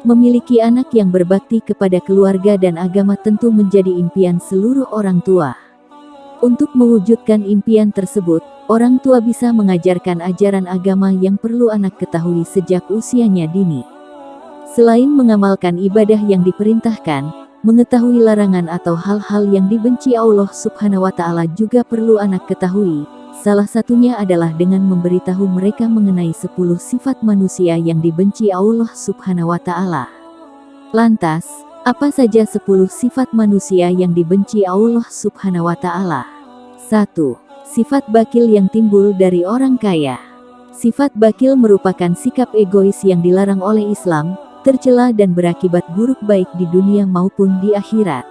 Memiliki anak yang berbakti kepada keluarga dan agama tentu menjadi impian seluruh orang tua. Untuk mewujudkan impian tersebut, orang tua bisa mengajarkan ajaran agama yang perlu anak ketahui sejak usianya dini. Selain mengamalkan ibadah yang diperintahkan, mengetahui larangan atau hal-hal yang dibenci Allah Subhanahu wa Ta'ala juga perlu anak ketahui. Salah satunya adalah dengan memberitahu mereka mengenai 10 sifat manusia yang dibenci Allah Subhanahu wa Ta'ala. Lantas, apa saja 10 sifat manusia yang dibenci Allah Subhanahu wa Ta'ala? 1. Sifat bakil yang timbul dari orang kaya. Sifat bakil merupakan sikap egois yang dilarang oleh Islam, tercela dan berakibat buruk baik di dunia maupun di akhirat.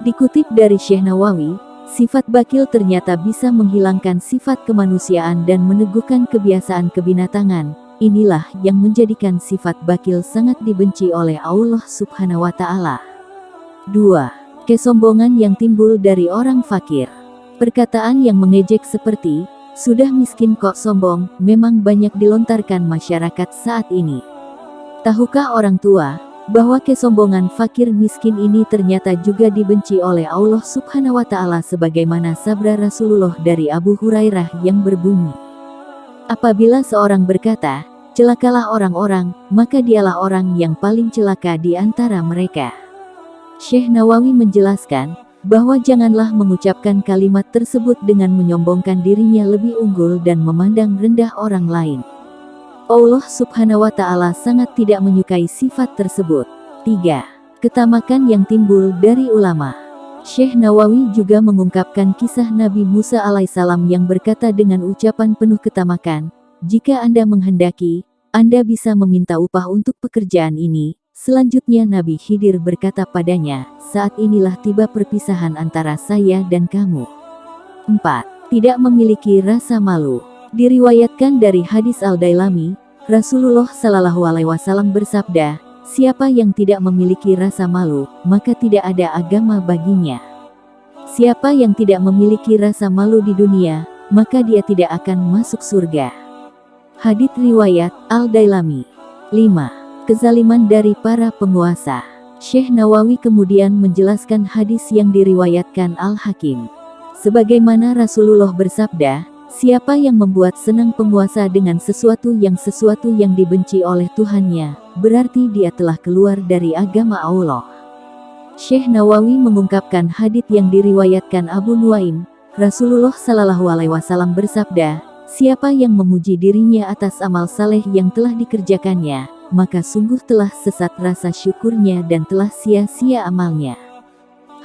Dikutip dari Syekh Nawawi, sifat bakil ternyata bisa menghilangkan sifat kemanusiaan dan meneguhkan kebiasaan kebinatangan. Inilah yang menjadikan sifat bakil sangat dibenci oleh Allah Subhanahu wa Ta'ala. 2. Kesombongan yang timbul dari orang fakir. Perkataan yang mengejek seperti, "Sudah miskin kok sombong," memang banyak dilontarkan masyarakat saat ini. Tahukah orang tua bahwa kesombongan fakir miskin ini ternyata juga dibenci oleh Allah Subhanahu wa Ta'ala sebagaimana sabda Rasulullah dari Abu Hurairah yang berbunyi, "Apabila seorang berkata, 'Celakalah orang-orang,' maka dialah orang yang paling celaka di antara mereka." Syekh Nawawi menjelaskan bahwa janganlah mengucapkan kalimat tersebut dengan menyombongkan dirinya lebih unggul dan memandang rendah orang lain. Allah Subhanahu wa Ta'ala sangat tidak menyukai sifat tersebut. 3. Ketamakan yang timbul dari ulama. Syekh Nawawi juga mengungkapkan kisah Nabi Musa alaihissalam yang berkata dengan ucapan penuh ketamakan, "Jika Anda menghendaki, Anda bisa meminta upah untuk pekerjaan ini." Selanjutnya Nabi Khidir berkata padanya, "Saat inilah tiba perpisahan antara saya dan kamu." 4. Tidak memiliki rasa malu. Diriwayatkan dari hadis Al-Dailami, Rasulullah Shallallahu Alaihi Wasallam bersabda, "Siapa yang tidak memiliki rasa malu, maka tidak ada agama baginya. Siapa yang tidak memiliki rasa malu di dunia, maka dia tidak akan masuk surga." Hadits riwayat Al-Dailami. 5. Kezaliman dari para penguasa. Syekh Nawawi kemudian menjelaskan hadis yang diriwayatkan Al-Hakim. Sebagaimana Rasulullah bersabda, "Siapa yang membuat senang penguasa dengan sesuatu yang dibenci oleh Tuhannya, berarti dia telah keluar dari agama Allah." Syekh Nawawi mengungkapkan hadits yang diriwayatkan Abu Nuaim, Rasulullah Shallallahu Alaihi Wasallam bersabda, "Siapa yang memuji dirinya atas amal saleh yang telah dikerjakannya, maka sungguh telah sesat rasa syukurnya dan telah sia-sia amalnya."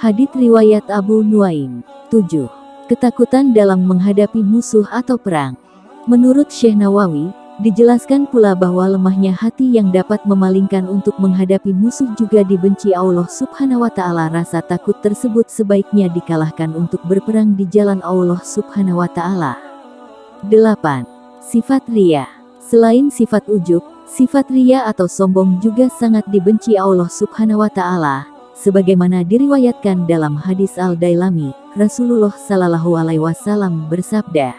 Hadits riwayat Abu Nuaim. 7. Ketakutan dalam menghadapi musuh atau perang. Menurut Syekh Nawawi, dijelaskan pula bahwa lemahnya hati yang dapat memalingkan untuk menghadapi musuh juga dibenci Allah Subhanahu wa Ta'ala. Rasa takut tersebut sebaiknya dikalahkan untuk berperang di jalan Allah Subhanahu wa Ta'ala. 8. Sifat riya. Selain sifat ujub, sifat riya atau sombong juga sangat dibenci Allah Subhanahu wa Ta'ala. Sebagaimana diriwayatkan dalam hadis Al-Dailami, Rasulullah Shallallahu Alaihi Wasallam bersabda,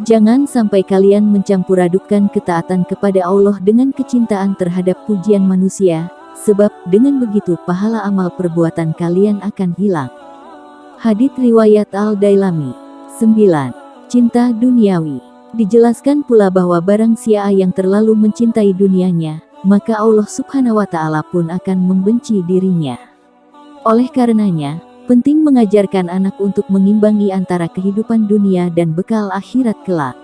"Jangan sampai kalian mencampur-adukkan ketaatan kepada Allah dengan kecintaan terhadap pujian manusia, sebab dengan begitu pahala amal perbuatan kalian akan hilang." Hadits riwayat Al-Dailami. 9. Cinta duniawi. Dijelaskan pula bahwa barang siapa yang terlalu mencintai dunianya, maka Allah Subhanahu wa Ta'ala pun akan membenci dirinya. Oleh karenanya, penting mengajarkan anak untuk mengimbangi antara kehidupan dunia dan bekal akhirat kelak.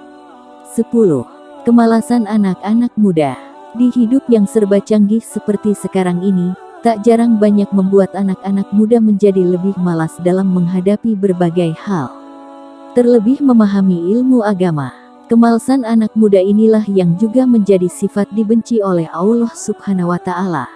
10. Kemalasan anak-anak muda. Di hidup yang serba canggih seperti sekarang ini, tak jarang banyak membuat anak-anak muda menjadi lebih malas dalam menghadapi berbagai hal. Terlebih memahami ilmu agama. Kemalasan anak muda inilah yang juga menjadi sifat dibenci oleh Allah Subhanahu wa Ta'ala.